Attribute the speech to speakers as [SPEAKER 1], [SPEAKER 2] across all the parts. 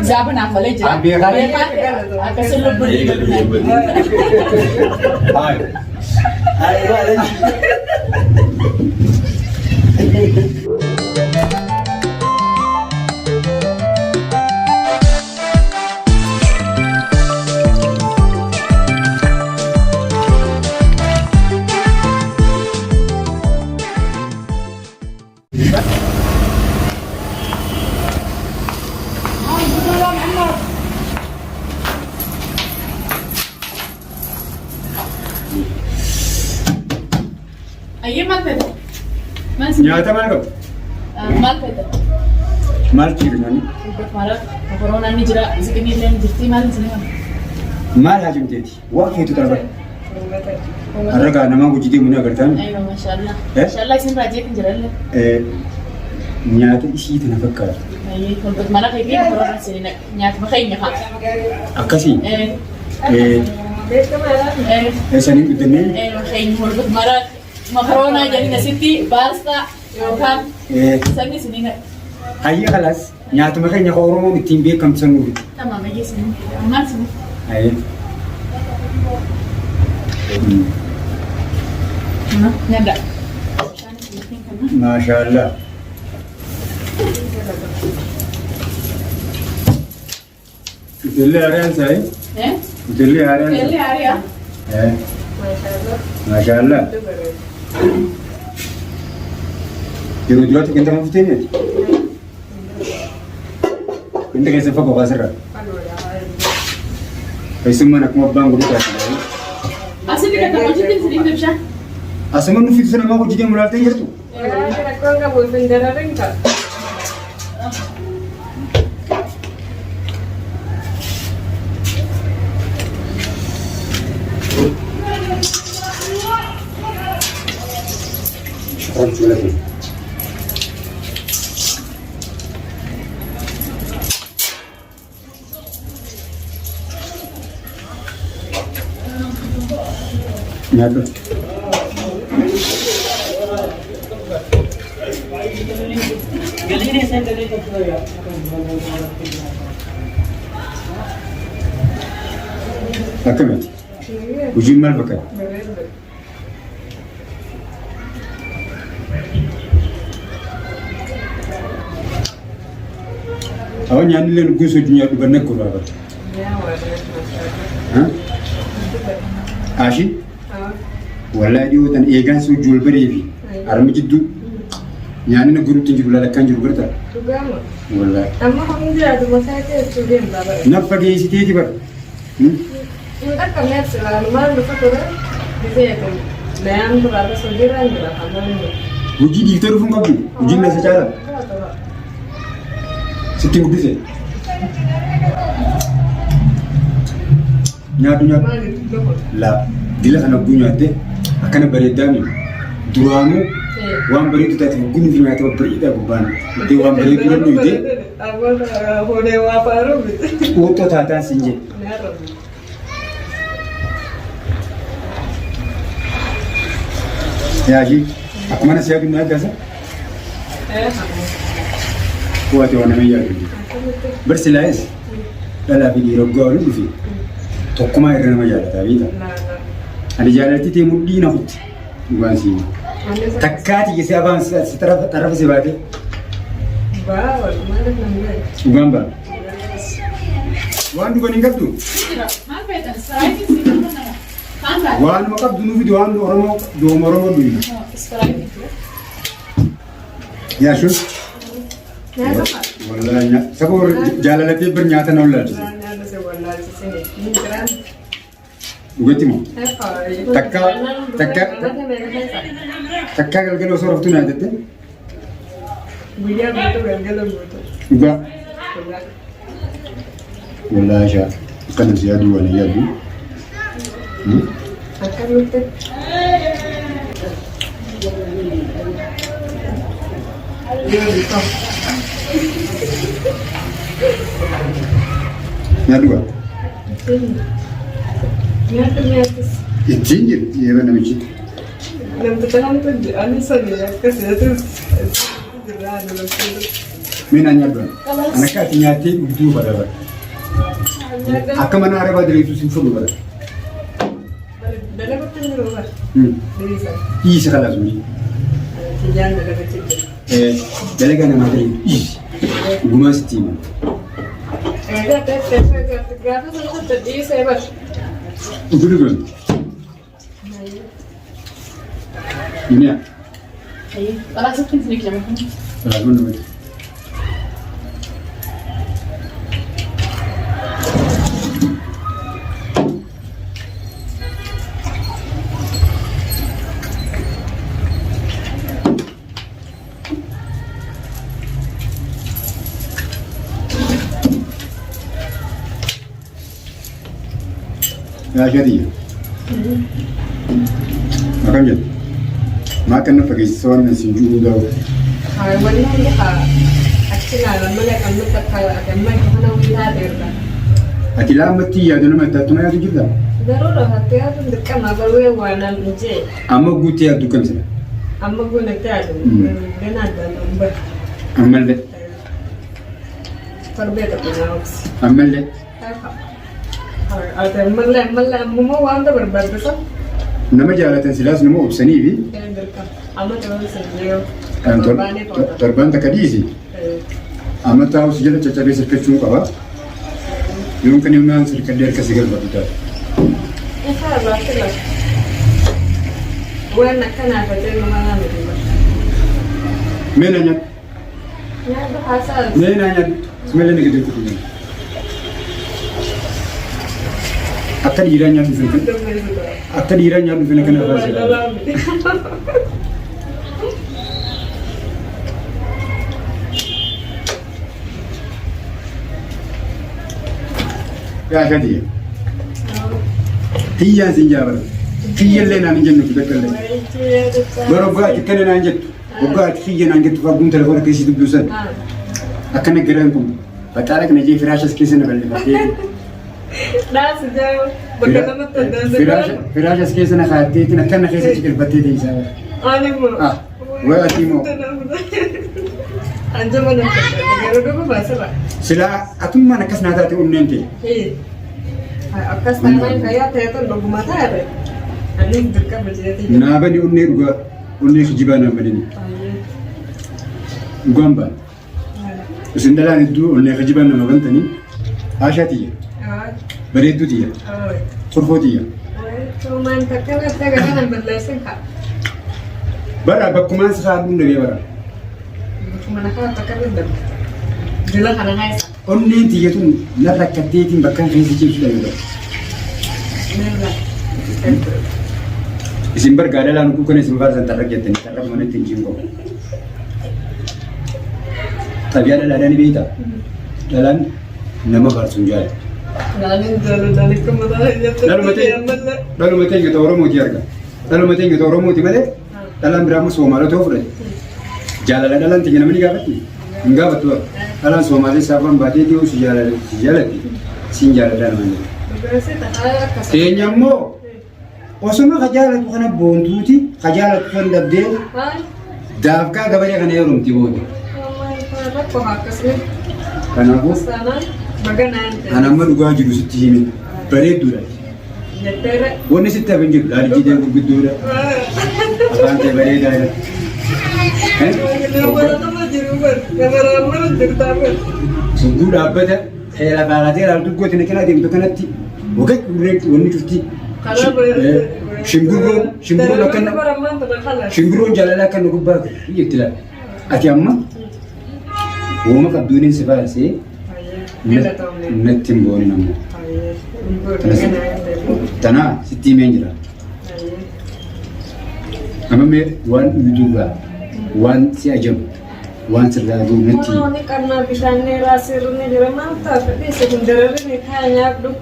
[SPEAKER 1] Zaman apa lagi? Ambil kali. Aku selalu beli.
[SPEAKER 2] Hai. Hai, boleh.
[SPEAKER 1] Ayo mana tu?
[SPEAKER 2] Nyata mana kau?
[SPEAKER 1] Mana tu?
[SPEAKER 2] Mal ciri mana?
[SPEAKER 1] Malah corona ni jera, segini lain jadi mal sini.
[SPEAKER 2] Mal hajum tadi. Wah itu terbaik. Araga nama gujidi muna kertan.
[SPEAKER 1] Ayo, mashallah. Mashallah isin raja kan jera le.
[SPEAKER 2] Nyata isi itu nafkah.
[SPEAKER 1] Ayo, kalau malah kayak gini corona sini nyat makanya ha.
[SPEAKER 2] Akasi. Sani itu ni.
[SPEAKER 1] Makanya kalau malah corona jadi nasi basta, yohan. Sani sini nak.
[SPEAKER 2] Ayah kelas. Nyata makanya kau orang itu timbe kam sanggup.
[SPEAKER 1] Tamam, ayo sini. Aman sini.
[SPEAKER 2] Ayah.
[SPEAKER 1] Nyada.
[SPEAKER 2] Masya Allah. Itulah harian saya. Itulah harian.
[SPEAKER 1] Kali hari ya.
[SPEAKER 2] Masya Allah. Jadi dua tu kita mampu ni. Kita कैसे फको का सर कैसे मन aku mau bangun kita
[SPEAKER 1] Asal kita tak macam ni sering bersah.
[SPEAKER 2] asal mana fit sana mau jadi mulai tinggal tu
[SPEAKER 3] aku enggak boleh bendera ringkat.
[SPEAKER 2] orang cuci lagi nyata أكمل وجيب مال بكر أول يعني اللي نقص الدنيا بنكر هذا ها عاشي ولا ديو تن إيجان سو جول بريفي أرمي جدو يعني نقول تنجي ولا كان جول برتا ولا
[SPEAKER 3] أما هم جاء مساعدة سودين بابا
[SPEAKER 2] نفقي يستيجي بر
[SPEAKER 3] enggak kami selalu malam dapat orang bisa ya kan layan berapa saudiran berapa kamu
[SPEAKER 2] uji di telefon kamu uji nasi cara setting bisa nyatu lah bila anak punya deh akan beredami duramu wan beri itu tadi gunu film atau beri itu bukan di wan beri itu dulu deh
[SPEAKER 3] aku hode waparu gitu
[SPEAKER 2] foto tata sinje ya ji aku mana siapa yang nak kasih kuat yang mana ya bersilas dalam video gol itu tokma irena majalah tapi tak ada jalan itu temu di nak bukan sih takkan jika siapa taraf sebab itu bukan bah wan juga ningkat tu wan makap dulu video wan orang dua orang dulu ya shun wallahi sabur jalan lagi bernyata nolak Ugati mo? Takka galgalo soro tu na dete?
[SPEAKER 3] Video betul galgalo betul.
[SPEAKER 2] Uga. Wallahi sha. Kana ziyadu wala yadu.
[SPEAKER 3] Akan betul.
[SPEAKER 2] Yadu.
[SPEAKER 3] Nyata.
[SPEAKER 2] التنجر يبقى نمشي
[SPEAKER 3] لم تتهم أنا سنة كسرت
[SPEAKER 2] من أن يبرن أنا كاتنياتي بدو بدر أكمل أنا أربعة دريتو سينفلو بدر
[SPEAKER 3] دلنا بتنجر ولا دريسا
[SPEAKER 2] إيش خلاص مني
[SPEAKER 3] تجان دلنا بتنجر
[SPEAKER 2] دلنا أنا ما أدري إيش قماش تيم
[SPEAKER 3] هذا تجربة سنة تدريس إيش
[SPEAKER 2] وقولوا منيا
[SPEAKER 1] طيب خلاص كنت نيجي معكم
[SPEAKER 2] لا منو يا جديد ما كان جد ما كان نفكر سوى من سنجوم ده
[SPEAKER 3] والله يا أكتنا لما لك أن نتكلم أكمل كمان ويها ديرنا
[SPEAKER 2] أتلا متي يا دنا متى تما يا تجيبها
[SPEAKER 3] ضرورة هتيا تندك ما بروي وانا نجي
[SPEAKER 2] أما قلت يا دكان سلا
[SPEAKER 3] أما قلنا تاج بنا ده
[SPEAKER 2] أمل ده
[SPEAKER 3] تربية كنا بس
[SPEAKER 2] أمل ده
[SPEAKER 3] ada malla mumma wanda berbeda sah
[SPEAKER 2] nama jalan silas nama opsani bi
[SPEAKER 3] ama terus sendiri
[SPEAKER 2] terbang tak kadisi ama tahu sejala caca besar kecung kawa mungkin yang nanti kerja kesigal betul
[SPEAKER 3] itu apa sih gue nak kan apa jadi mana betul
[SPEAKER 2] menanya
[SPEAKER 3] ya bahasa
[SPEAKER 2] menanya semuanya ni gitu tu akan iranya di sini akan iranya di sini kena rasa ya jadi tiya sinjabar tiya lena ninjen tu bekal baru gua kena nanjet gua tiya nanjet tu gua gunter orang kisi tu dusan akan negara pun batarak naji firasas kisi nak balik
[SPEAKER 3] لا سجاو بكلمة
[SPEAKER 2] فراش كيس أنا خاتيت أنا كنا خيس تشكل بتيتي سوا
[SPEAKER 3] أنا مو
[SPEAKER 2] وأتي مو
[SPEAKER 3] أنت ما نفكر تجربة بس
[SPEAKER 2] سلا أتوم ما نكسر ناتاتي أمنيتي
[SPEAKER 3] إيه أكاس تاني كيا تياتن بقوما تاره أنا يدرك بجيتي
[SPEAKER 2] نابني أمني رجع أمني خجبانا بدني غامبا وسندلا ندو أمني خجبانا ما بنتني عاشاتي بريدو ديا فرفو ديا
[SPEAKER 3] cuman terkena tegangan berlesin kak
[SPEAKER 2] برا بكمان سخابون دبي برا
[SPEAKER 3] mana kau terkena dem jelas anak saya
[SPEAKER 2] أمني تيجتون نرى كتيتين بكان خيس تجيب سلا يلا Isimbar gada lah nuku kena isimbar santar rakyat ni taraf mana tinggi kau. Tapi ada ladan ni beta, ladan nama bersunjal. Lalu mati kita orang mau tiarga. Lalu mati kita orang mau timade. Dalam drama Somali tu apa? Jalan dalam tinggi nama ni kapat ni. Enggak betul. Dalam Somali sahabat bati tu sejalan sinjalan dalam ni. Tanya mo. Osama khajala tu kana bontuti, khajala tu kan dabde. Davka gabari kana yorum tibodi. Kana aku. Anak mana gua juga siti ini, beredar dulu. Wanita siti apa yang lari jadi aku beredar. Apaan teh beredar? Sungguh dapat ya. Hela bagatnya lalu tu gua tidak kena dia bukan nanti. Oke, kurek wanita cuti. Shimburu jalan akan nukubah. Iya tidak. Ati amma. Wama kabdunin sebab sih. Nettim boni namu. Tanah siti menjira. Ama me wan uduga, wan si ajam, wan serdadu netti.
[SPEAKER 3] Ini karena bisa nih rasirnya jadi mantap, tapi sebenarnya ini kayaknya duk.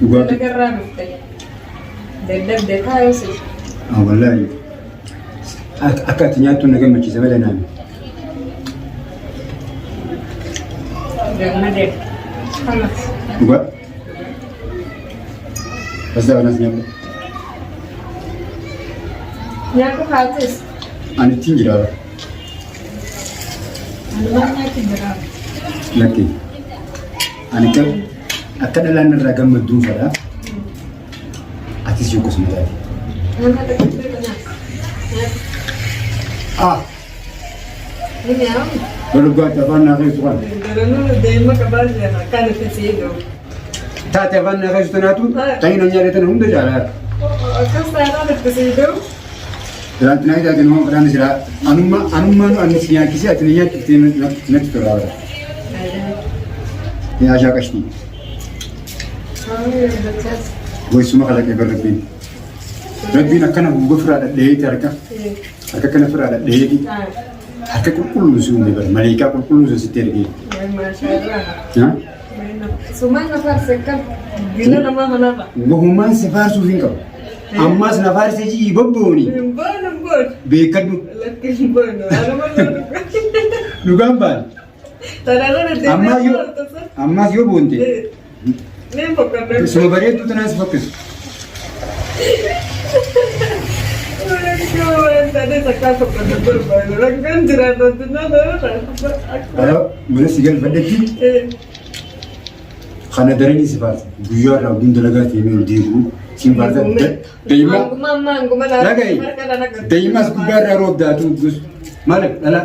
[SPEAKER 2] Gua
[SPEAKER 3] Negara duk kayak. Dedek dekai sih.
[SPEAKER 2] Ah wallahi. Akatnya tu negara macam mana nami?
[SPEAKER 3] Jangan deh. Panas.
[SPEAKER 2] Gua بس ده ناس نعمل
[SPEAKER 3] Nyaku hatis.
[SPEAKER 2] أنا تيجي لا
[SPEAKER 3] Anu nyaku berat.
[SPEAKER 2] لكن أنا كم أكيد لأن الرقم مدون فلا أتيجي قسم تاني
[SPEAKER 3] Anu kata kita kena. Ini yang.
[SPEAKER 2] لو قلت أفنى غير سؤال
[SPEAKER 3] Dulu demo kabar dia kan kesido.
[SPEAKER 2] تاتي أفنى غير سناتو تاني نجاري تنهم دجالا
[SPEAKER 3] Kan saya kesido.
[SPEAKER 2] لأن تناي ده كنوا كلام سلا أنما أنسيا كيسي أتنيا كتير نتكلم يا شاكشتي ويسمع على كبر ربين ربين أكنا بفرع اللي تركه أكنا كنا فرع اللي هي أكنا كل نسوم بيبر ملاك كل نسوم ستيرجي ها
[SPEAKER 3] Semua nafas sekam. Gila nama mana pak?
[SPEAKER 2] وهم سفار سوفين كم أما سفار سجي يببوني
[SPEAKER 3] Bon.
[SPEAKER 2] بيكدو
[SPEAKER 3] Laki bon. Anu mana?
[SPEAKER 2] نقامبان
[SPEAKER 3] Tadalo de.
[SPEAKER 2] أما يو بونتي
[SPEAKER 3] Ni bukan.
[SPEAKER 2] سما بريد تناس فكس
[SPEAKER 3] Tadi sekal bukan berubah. Orang kan jerat itu nada.
[SPEAKER 2] أنا من سجل بدتي خنا درني سفار بيار رابين دلقات يمين ديرو سيمبار دايما لا جاي دايما سكبار روب داتو بس مالك لا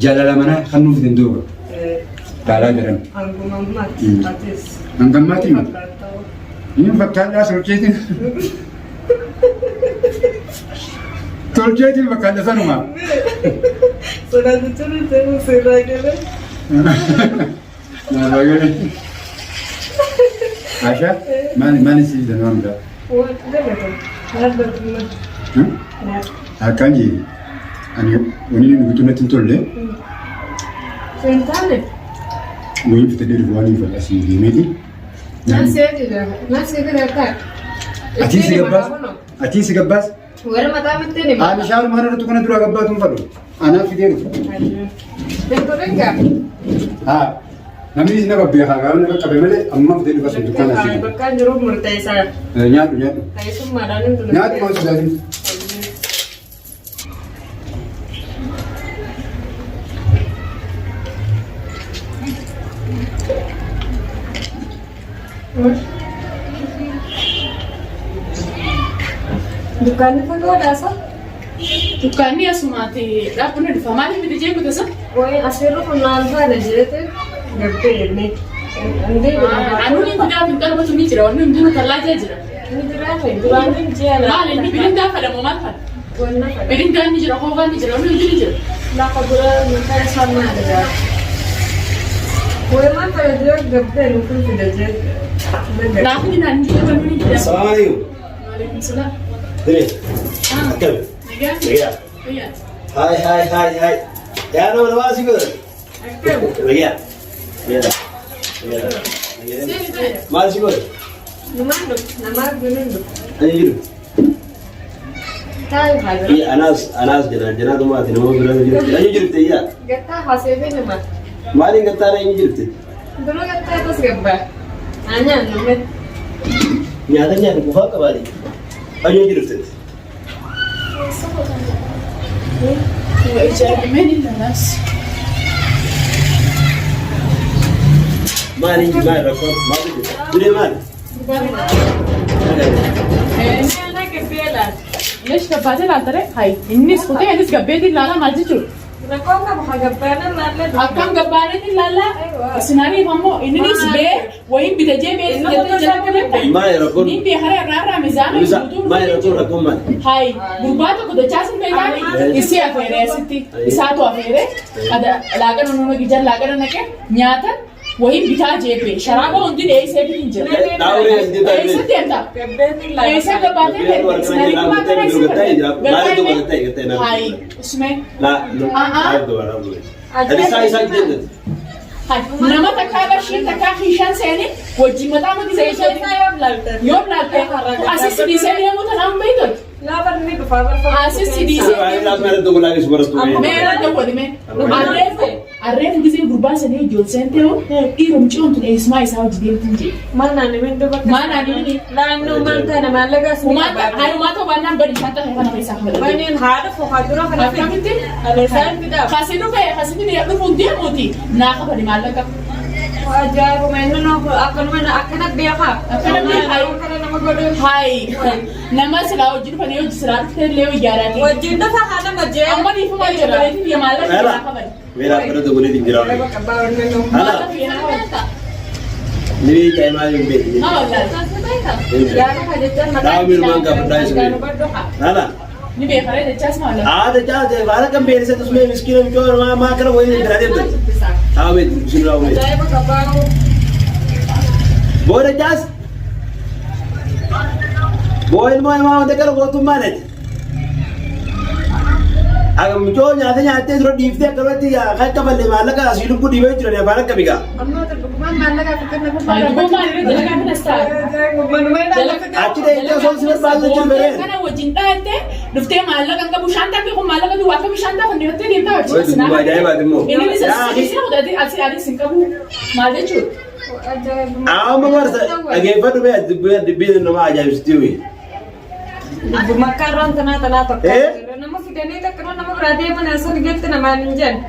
[SPEAKER 2] جلالا منا خنو في دندوبة تعال درن نعمتي ما يوم فكان لا سرقتي سرقتي فكان لا سنوما
[SPEAKER 3] Sudah dicuri sudah kira.
[SPEAKER 2] لا بقول عشا ما نسي دنوام ده
[SPEAKER 3] Wah, dah betul. Ada betul.
[SPEAKER 2] هكانجي أنا ونين بتونا تنتولي
[SPEAKER 3] Sentane.
[SPEAKER 2] وين في تدري فواني في الأسير جميلي
[SPEAKER 3] Nasi aja. Nasi itu dekat.
[SPEAKER 2] أتي سجباس
[SPEAKER 3] Wala mata mete ni.
[SPEAKER 2] أنا شاور مرة تكون درا جباتهم فلو أنا في ديرو
[SPEAKER 3] Tentu enggak.
[SPEAKER 2] ها نميز نبى بيها قالوا نبى كبيملة أما في ديرو بس دكان أسير
[SPEAKER 3] Bahkan jeruk murtai saya.
[SPEAKER 2] نياتو
[SPEAKER 3] Kayak semua dan itu.
[SPEAKER 2] نياتو ما سوزي
[SPEAKER 3] Dukaan itu tuh ada asal.
[SPEAKER 1] Dukaanni asumaati dhaabbanni dhufa maaliif itti jeequ tasa?
[SPEAKER 3] Woi asirra funaanfa ada jirete. Gabbe ini. Ande
[SPEAKER 1] Anuun inni gaafa hin qalbatu ni jira wanni hundinuu tallaajee jira.
[SPEAKER 3] ini dirasa. Duraan ini jalan.
[SPEAKER 1] Maal inni birindaa fadhamoo maal fadha?
[SPEAKER 3] Wanna pada.
[SPEAKER 1] Birindaa ni jira koobaan ni jira wanni hundi ni jira.
[SPEAKER 3] Lafa dura mukanya sama ada. Woi man pada dia gabbe nukul tidak jirete.
[SPEAKER 1] Naafni naan ni jira wanni ni jira.
[SPEAKER 4] السلام عليكم.
[SPEAKER 1] Waalaikum salaam.
[SPEAKER 4] دري.
[SPEAKER 1] Ah,
[SPEAKER 4] كم؟
[SPEAKER 1] nagaa?
[SPEAKER 4] رجع.
[SPEAKER 1] Fayyaa.
[SPEAKER 4] هاي. يا أنا ولا ما أسيقول. رجع. رجع.
[SPEAKER 1] Seeni ta'e.
[SPEAKER 4] ما أسيقول.
[SPEAKER 3] Numanduk, nama gununduk.
[SPEAKER 4] أنا يجرو.
[SPEAKER 3] Tahu hadir.
[SPEAKER 4] إيه أنا جنا ما أتي نمو بيرو يجرو. أنا يجرو تيجا.
[SPEAKER 3] Gata hasilnya nama.
[SPEAKER 4] ما لين قطع أنا يجرو تي.
[SPEAKER 3] Dulu kata terus gabba. Hanya numet.
[SPEAKER 4] نياتني بوها كباري. أنا يجرو تي.
[SPEAKER 1] وإجابة من الناس.
[SPEAKER 4] ما لين ما ركض ما بدي. دري ما.
[SPEAKER 3] Ini anak kebelan.
[SPEAKER 1] ليش تبعتي على الطريق؟ هاي الناس خطيه الناس قبيتي لا لا ما تجوا.
[SPEAKER 3] Nakau nggak mau gabbanan lalu.
[SPEAKER 1] أكم قبارتي لا لا. سيناريو مامو إني نسبة وين بتجي بيت جت
[SPEAKER 4] ما يركض.
[SPEAKER 1] نين بيخرج رارا ميزان.
[SPEAKER 4] ما يركض ركض ما.
[SPEAKER 1] هاي برباطة كده جاسم بيجاني. إسي أفيرة ستي. إساتو أفيرة. هذا لاقنا نونو كيجان لاقنا نكى نياتا. وين بتاجي بي شرابه عندي أي سبب ينجر.
[SPEAKER 4] داوري عندي
[SPEAKER 1] أي سبب ينتا.
[SPEAKER 3] Gabbanan
[SPEAKER 1] أي سبب قبارتي. سيناريو ما كان يسمع. هاي اسمه.
[SPEAKER 4] لا لا دوباره هذه ساي جدد
[SPEAKER 1] هاي نما تكاغا شيء تكاغي شان سيني وجي مدام دي زي شيء يوم لا اساس دي سيني مو تنام بيدل
[SPEAKER 3] Lah berni berfavor.
[SPEAKER 1] اساس دي سيني
[SPEAKER 4] لازم ارد ولا ايش برضو
[SPEAKER 1] ميرا دو ودي مي Arreef gisee gurbaan sanii ijoollee seentee hoo dhiirri mucaan tun eessumaa isaa hojii deemtiin jee.
[SPEAKER 3] Maal naannoo iddoo bakka.
[SPEAKER 1] Maal naannoo
[SPEAKER 3] naannoo maal kana maallaqa sun.
[SPEAKER 1] Haayumaa ta'uu baannaan badi kan ta'e kana keessaa kan
[SPEAKER 3] godhame. Maniin haadha fokaa dura kan ta'e.
[SPEAKER 1] Akkamitti?
[SPEAKER 3] Aleessaan fidaa.
[SPEAKER 1] Kasii dhufee kasii dhufuun deemuuti naaqa badi maallaqa.
[SPEAKER 3] Ajaa'ibuma inni akkana beekaa. Akkana nama godhu.
[SPEAKER 1] Hayi nama silaa hojii dhufanii hojii silaa dhufee illee ijaaranii.
[SPEAKER 3] Wajjin dhufa haala majjee.
[SPEAKER 1] Amma dhiifama ijoolleetiin yaa maallaqa naaqa badi.
[SPEAKER 4] Meera bira da wani dingira.
[SPEAKER 1] Maallaqa fiinaa badi.
[SPEAKER 4] Ni kai ma yin be.
[SPEAKER 1] Haa wallaahi.
[SPEAKER 3] Yaada ka jechaan
[SPEAKER 4] Daa mir man ka fada shi. Nana.
[SPEAKER 1] Ni beekaree dachaas maallaqa.
[SPEAKER 4] Da ja bala kan be sai tusme miskino ko ma kana wani dingira de. Haa be sinu rawo.
[SPEAKER 3] Ajaa'ibaa qabaa'u.
[SPEAKER 4] Boy jas. Boy mo ma wanda kala go tumane. Agam jo nyaate duro difte kalati ya khatta balle malaka asilu ku dibe jira ne baraka biga.
[SPEAKER 3] Amma ta bukuman maallaqa fitanna ku
[SPEAKER 1] Ay, kung maallaqa dalaga ka na start.
[SPEAKER 4] Achi de ito so sir baal jira bere.
[SPEAKER 1] Kana wajjin dhaate dhuftee maallaqa kan qabu shanta ke kun maallaqa duwwaa kam shanta kan dhiyattee deemtaa
[SPEAKER 4] Boy
[SPEAKER 1] hojii
[SPEAKER 4] du ba jai ba dimo.
[SPEAKER 1] Inni isa fudhatee asii adii sin qabu maal jechuudha.
[SPEAKER 3] Ajaa'ibuma.
[SPEAKER 4] Amma barsa ageeffadhu be dibbi nama ajaa'ibsitii.
[SPEAKER 3] Makarraan tanaa tokko. Nama fidanii takka nama biraa deeman asirra geetti namaan hin jennu.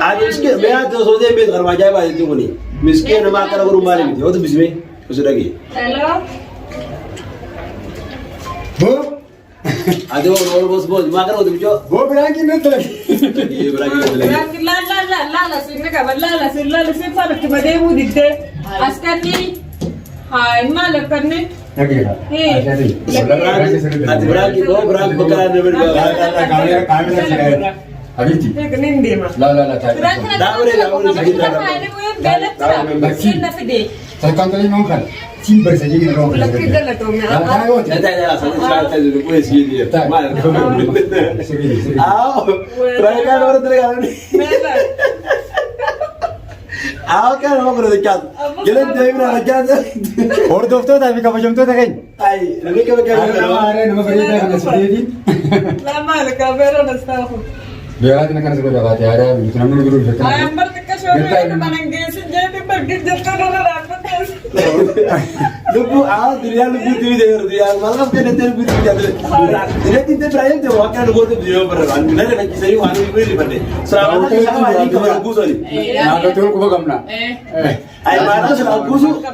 [SPEAKER 4] Adi miskin me ato so de be garma jai ba dimo ni. Miskin nama kara guru mali miti. Otu bisme. Usu dagi.
[SPEAKER 3] Hello.
[SPEAKER 2] Bo
[SPEAKER 4] Ado bos ma kara otu bicho.
[SPEAKER 2] bo birangi metle.
[SPEAKER 4] Ye beragi lagi.
[SPEAKER 3] Laala sinni qaba laala sin falutti badeemuu diddee askanni haa maal akkanni.
[SPEAKER 2] Nagera.
[SPEAKER 4] Ati beragi bakaran de berga.
[SPEAKER 2] Kamera Habibti.
[SPEAKER 3] Nin deema.
[SPEAKER 2] La tayo.
[SPEAKER 4] Daure
[SPEAKER 3] Sinna fidee.
[SPEAKER 2] Salkan tali mo kan. Simbar sa jigin ro.
[SPEAKER 3] Lakki galatoomne.
[SPEAKER 2] Tayo.
[SPEAKER 4] Nanti ada satu saat saya dulu punya sini dia. Mal.
[SPEAKER 2] Sige.
[SPEAKER 4] Aw, beragi orang terlihat ni.
[SPEAKER 3] Meela.
[SPEAKER 4] Aw kan mau berdekat. Jalan dia berada dekat.
[SPEAKER 2] Hordoftoota fi kabajamtoota keenya.
[SPEAKER 4] Ay, nanti kau
[SPEAKER 2] Aare nama bareedaa kana sideeti.
[SPEAKER 3] Laamaal kabeera nastaafu.
[SPEAKER 2] Beeraati na kana sagoda baate aadaa bitu namni guruu fekkana.
[SPEAKER 3] Ayaan bartikka shoorri manangeessi jeeti bargi jirtu lola dhaabbatees.
[SPEAKER 4] Lubu aw dunia lubu dia dia malam kan nanti lubu dia. Dia tidak berani tu akan lubu tu dia berani. Nanti nak kisah ni wani beri pada. Selama ni sama ni kau lubu sorry.
[SPEAKER 2] Naa tuun kuba gamna.
[SPEAKER 4] Ay mana selama lubu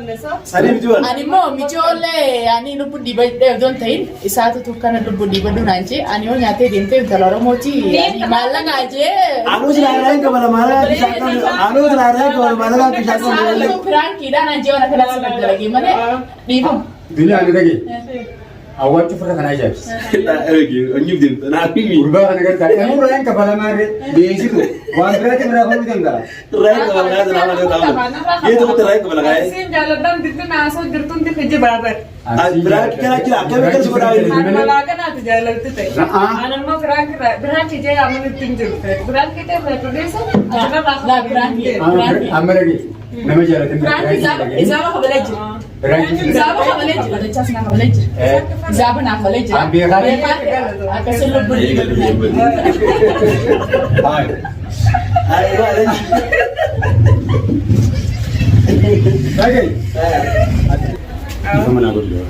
[SPEAKER 4] sari bijual.
[SPEAKER 1] Ani immoo mijoollee ani lubbu dibadhee odoon ta'in isaatu tukkana lubbu dibadhu naan jee ani yoo nyaatee deemtee intala Oromooti maallaqa jee.
[SPEAKER 4] Anu selama ni kau malam kisahkan. Anu selama ni kau malam kisahkan.
[SPEAKER 1] Maallaqa piraankiidhaan aan jee waan akka laasa gaggalagee malee dhiifamu.
[SPEAKER 2] Dunia ni dagi. Awwatu furata kana ajaa'ibs.
[SPEAKER 4] Lagi, anyib dia. Nabi ni.
[SPEAKER 2] Gurbaa kana gartaa. Kan muraan kafala maarre beesitu waan biraatti biraa fayyadu danda'a.
[SPEAKER 4] Rai kau malam selama ni tahu. Ye tu betul rai kau malam kaya.
[SPEAKER 3] Siin jaaladhaan ditti naasoo jirtuun ditti jibaabar.
[SPEAKER 4] Berarti kira akan sekolah ini.
[SPEAKER 3] Malaaqa naati jaalalti ta'e. Anammoo biraanki jee amanitti hin jiru ta'e. Biraanki ta'e fayyaduudheessa.
[SPEAKER 1] Laa biraanki.
[SPEAKER 2] Amma dagi. Nama jaalatin.
[SPEAKER 1] Biraanki isaaba kabalee jira.
[SPEAKER 2] Biraanki.
[SPEAKER 1] Isaaba kabalee jira. Dachaas naa kabalee jira. Isaaba naa kabalee jira.
[SPEAKER 2] Beekaa.
[SPEAKER 1] Akkasii lubbu dibadhu naan jee.
[SPEAKER 2] Hai.
[SPEAKER 4] Ayo, ada.
[SPEAKER 2] Dagi. Ifa mana gurdo.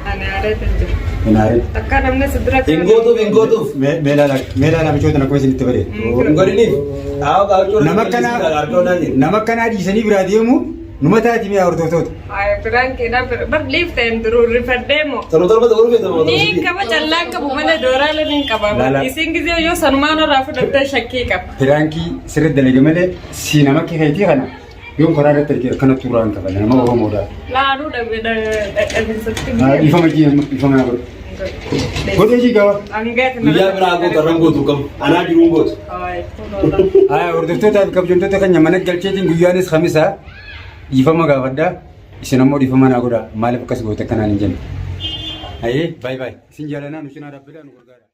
[SPEAKER 3] Ani aareetan jiru.
[SPEAKER 2] Inaare.
[SPEAKER 3] Akka namni sidira.
[SPEAKER 4] Bingo tu.
[SPEAKER 2] Meela na bichoota na kwesi nitti bare.
[SPEAKER 4] Bingo ini. Ayo kau
[SPEAKER 2] Nama kana dhiisanii biraa deemu numa taati mi'a hordoftoota.
[SPEAKER 3] Ay, biraankiidhaan bar liifteen duruu rifaddeemo.
[SPEAKER 4] Terus betul betul.
[SPEAKER 3] Ni kaba jallaan qabu malee dooraalee ni qaba. Isin gisee yoo sanumaan irraa fudhattee shakkii qaba.
[SPEAKER 2] Firaankii sirriitti dalage malee si nama keetii kana yoon karaa irratti argee akkana tuuraan qaba nama Oromoodha.
[SPEAKER 3] Laanuu dhadhabinsatti.
[SPEAKER 2] Ifama na godhu. Godhee jii gaba.
[SPEAKER 3] Angeet na.
[SPEAKER 4] Guyyaa biraa goota irraan gootu qabu. Anaa jiruun gootu.
[SPEAKER 2] Hordoftoota fi kabajamtoota keenya mana galcheetiin guyyaanis Khamisaa ifama gaafadhaa. Isin ammoo ifama naa godhaa. Maaliif akkas goote akkanaan hin jenne. Baay baay. Isin jaalanaa nu cinaa dhaabbiidhaan nu gargaara.